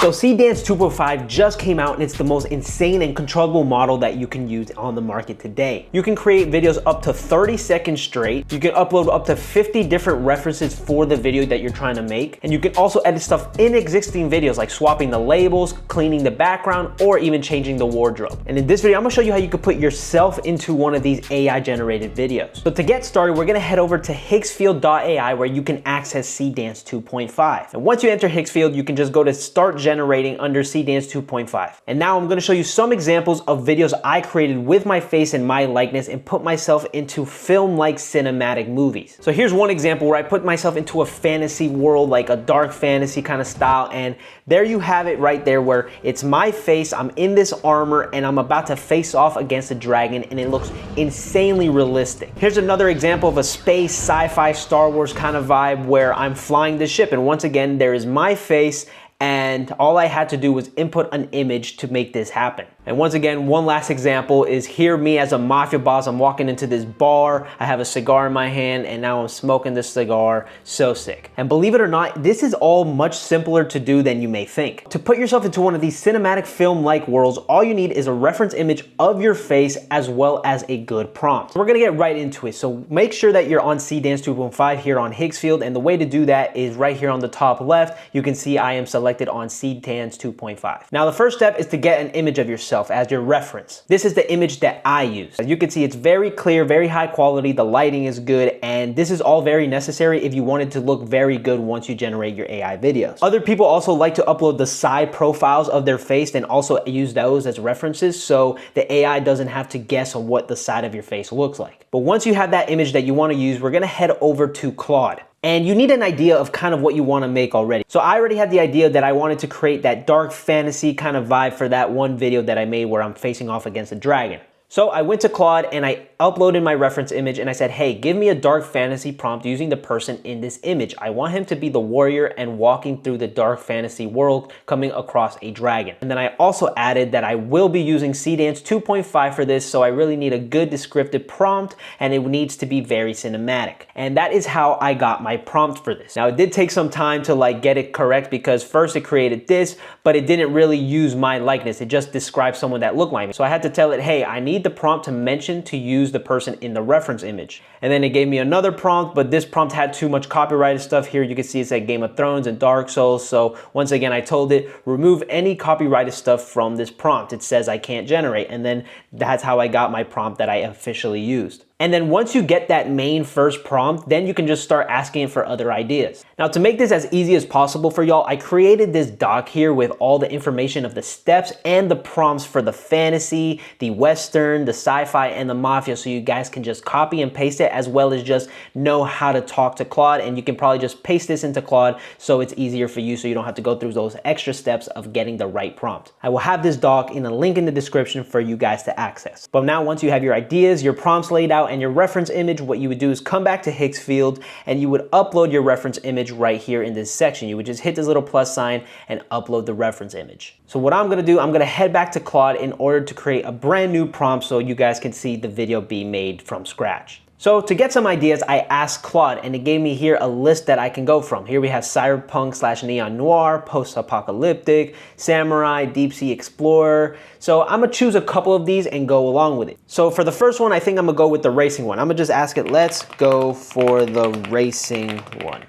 So Seedance 2.5 just came out and it's the most insane and controllable model that you can use on the market today. You can create videos up to 30 seconds straight. You can upload up to 50 different references for the video that you're trying to make. And you can also edit stuff in existing videos like swapping the labels, cleaning the background, or even changing the wardrobe. And in this video, I'm gonna show you how you can put yourself into one of these AI generated videos. So to get started, we're gonna head over to Higgsfield.ai where you can access Seedance 2.5. And once you enter Higgsfield, you can just go to start generating under Seedance 2.5. And now I'm gonna show you some examples of videos I created with my face and my likeness and put myself into film-like cinematic movies. So here's one example where I put myself into a fantasy world, like a dark fantasy kind of style, and there you have it right there where it's my face, I'm in this armor, and I'm about to face off against a dragon, and it looks insanely realistic. Here's another example of a space, sci-fi, Star Wars kind of vibe where I'm flying the ship, and once again, there is my face, and all I had to do was input an image to make this happen. And once again, one last example is here me as a mafia boss. I'm walking into this bar, I have a cigar in my hand, and now I'm smoking this cigar. So sick. And believe it or not, this is all much simpler to do than you may think. To put yourself into one of these cinematic film-like worlds, all you need is a reference image of your face as well as a good prompt. We're gonna get right into it. So make sure that you're on Seedance 2.5 here on Higgsfield, and the way to do that is right here on the top left. You can see I am selected on Seedance 2.5. Now the first step is to get an image of yourself as your reference. This is the image that I use. As you can see, it's very clear, very high quality, the lighting is good, and this is all very necessary if you want it to look very good once you generate your AI videos. Other people also like to upload the side profiles of their face and also use those as references so the AI doesn't have to guess on what the side of your face looks like. But once you have that image that you want to use, we're gonna head over to Claude. And you need an idea of kind of what you want to make already. So I already had the idea that I wanted to create that dark fantasy kind of vibe for that one video that I made where I'm facing off against a dragon. So I went to Claude and I uploaded my reference image and I said, hey, give me a dark fantasy prompt using the person in this image. I want him to be the warrior and walking through the dark fantasy world coming across a dragon. And then I also added that I will be using Seedance 2.5 for this, so I really need a good descriptive prompt and it needs to be very cinematic. And that is how I got my prompt for this. Now it did take some time to like get it correct because first it created this, but it didn't really use my likeness. It just described someone that looked like me. So I had to tell it, hey, I need the prompt to mention to use the person in the reference image. And then it gave me another prompt, but this prompt had too much copyrighted stuff. Here you can see it said Game of Thrones and Dark Souls. So once again, I told it, remove any copyrighted stuff from this prompt. It says I can't generate. And then that's how I got my prompt that I officially used. And then once you get that main first prompt, then you can just start asking it for other ideas. Now to make this as easy as possible for y'all, I created this doc here with all the information of the steps and the prompts for the fantasy, the Western, the sci-fi, and the mafia, so you guys can just copy and paste it as well as just know how to talk to Claude, and you can probably just paste this into Claude so it's easier for you so you don't have to go through those extra steps of getting the right prompt. I will have this doc in a link in the description for you guys to access. But now once you have your ideas, your prompts laid out, and your reference image, what you would do is come back to Higgsfield and you would upload your reference image right here in this section. You would just hit this little plus sign and upload the reference image. So what I'm gonna do, I'm gonna head back to Claude in order to create a brand new prompt so you guys can see the video being made from scratch. So to get some ideas, I asked Claude and it gave me here a list that I can go from. Here we have cyberpunk / neon noir, post-apocalyptic, samurai, deep sea explorer. So I'm gonna choose a couple of these and go along with it. So for the first one, I think I'm gonna go with the racing one. I'm gonna just ask it, let's go for the racing one.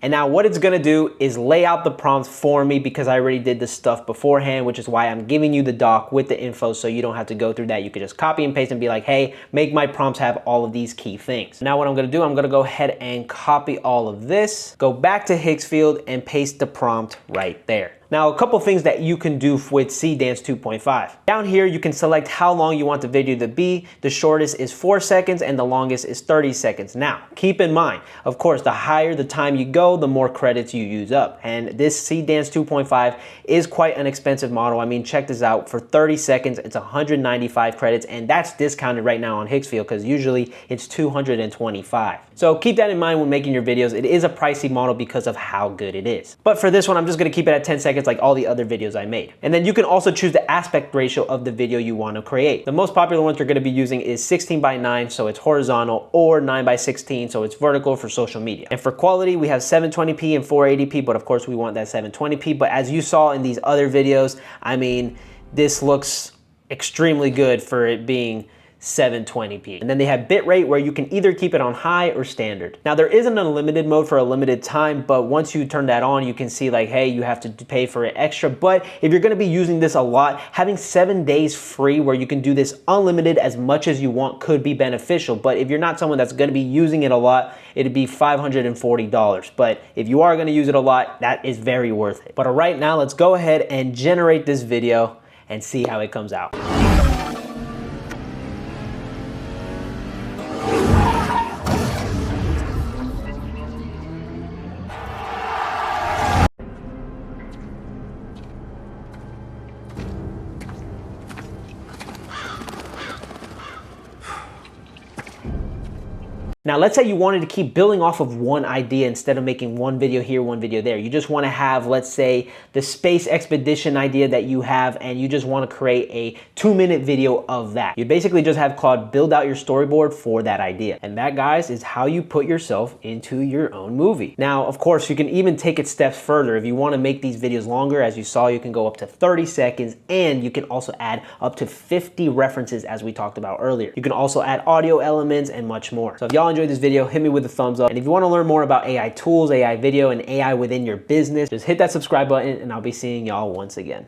And now what it's gonna do is lay out the prompt for me because I already did this stuff beforehand, which is why I'm giving you the doc with the info so you don't have to go through that. You can just copy and paste and be like, hey, make my prompts have all of these key things. Now what I'm gonna do, I'm gonna go ahead and copy all of this, go back to Higgsfield and paste the prompt right there. Now, a couple things that you can do with Seedance 2.5. Down here, you can select how long you want the video to be. The shortest is 4 seconds and the longest is 30 seconds. Now, keep in mind, of course, the higher the time you go, the more credits you use up. And this Seedance 2.5 is quite an expensive model. I mean, check this out. For 30 seconds, it's 195 credits, and that's discounted right now on Higgsfield because usually it's 225. So keep that in mind when making your videos. It is a pricey model because of how good it is. But for this one, I'm just gonna keep it at 10 seconds seconds like all the other videos I made. And then you can also choose the aspect ratio of the video you want to create. The most popular ones we're going to be using is 16:9, so it's horizontal, or 9:16, so it's vertical for social media. And for quality, we have 720p and 480p, but of course we want that 720p. But as you saw in these other videos, I mean, this looks extremely good for it being 720p. And then they have bitrate where you can either keep it on high or standard. Now there is an unlimited mode for a limited time, but once you turn that on, you can see like, hey, you have to pay for it extra. But if you're gonna be using this a lot, having 7 days free where you can do this unlimited as much as you want could be beneficial. But if you're not someone that's gonna be using it a lot, it'd be $540. But if you are gonna use it a lot, that is very worth it. But right now, let's go ahead and generate this video and see how it comes out. Now, let's say you wanted to keep building off of one idea instead of making one video here, one video there. You just want to have, let's say, the space expedition idea that you have, and you just want to create a 2-minute video of that. You basically just have Claude build out your storyboard for that idea. And that, guys, is how you put yourself into your own movie. Now, of course, you can even take it steps further. If you want to make these videos longer, as you saw, you can go up to 30 seconds, and you can also add up to 50 references, as we talked about earlier. You can also add audio elements and much more. So if y'all enjoyed this video, hit me with a thumbs up. And if you want to learn more about AI tools, AI video, and AI within your business, just hit that subscribe button, and I'll be seeing y'all once again.